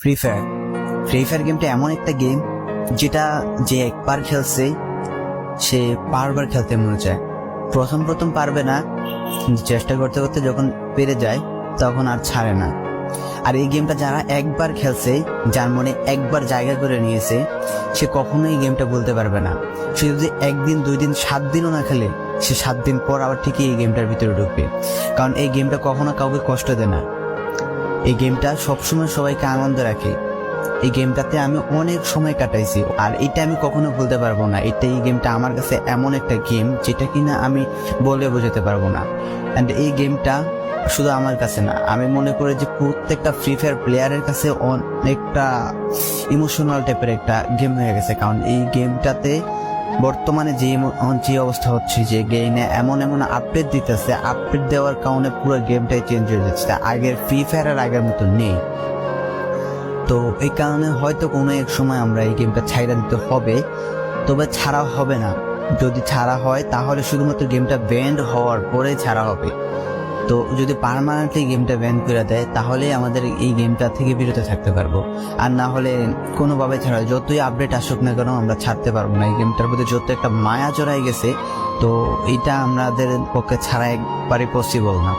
Free fire গেমটা এমন একটা গেম যেটা যে একবার খেলছে সে বারবার খেলতে মনে চায়। প্রথম পারবে না, চেষ্টা করতে করতে যখন পেরে যায় তখন আর ছাড়ে না। আর এই গেমটা যারা একবার খেলছে, যার মনে একবার জায়গা করে নিয়েছে, সে কখনোই এই গেমটা বলতে পারবে না। সে যদি 1 দিন 2 দিন 7 দিনও না খেলে, সে 7 দিন পর আবার ঠিকই এই গেমটার ভিতরে ঢুকবে। কারণ এই গেমটা কখনো কাউকে কষ্ট দেয় না। এই গেমটা সবসময় সবাইকে আনন্দ রাখে। এই গেমটাতে আমি অনেক সময় কাটাইছি, আর এটা আমি কখনো ভুলতে পারবো না। এই গেমটা আমার কাছে এমন একটা গেম যেটা কিনা আমি বলে বোঝাতে পারবো না। অ্যান্ড এই গেমটা শুধু আমার কাছে না, আমি মনে করি যে প্রত্যেকটা ফ্রি ফায়ার প্লেয়ারের কাছে অনেকটা ইমোশনাল টাইপের একটা গেম হয়ে গেছে। কারণ এই গেমটাতে বর্তমানে যে অবস্থা হচ্ছে, যে গেমে এমন আপডেট দিতেছে, আপডেট দেওয়ার কারণে পুরো গেমটাই চেঞ্জ হয়ে যাচ্ছে। আগের ফ্রি ফায়ার আর আগের মতো নেই। তো এই কারণে হয়তো কোনো এক সময় আমরা এই গেমটা ছাইড়া দিতে হবে, তবে ছাড়া হবে না। যদি ছাড়া হয় তাহলে শুধুমাত্র গেমটা ব্যান্ড হওয়ার পরে ছাড়া হবে। তো যদি পার্মানেন্টলি গেমটা ব্যান করে দেয় তাহলে আমাদের এই গেমটা থেকে বিরত থাকতে পারবো। আর না হলে কোনোভাবে ছাড়া, যতই আপডেট আসুক না কেন আমরা ছাড়তে পারবো না। এই গেমটার প্রতি যত একটা মায়া জড়াই গেছে, তো এটা আমাদের পক্ষে ছাড়া একবারে পসিবল না।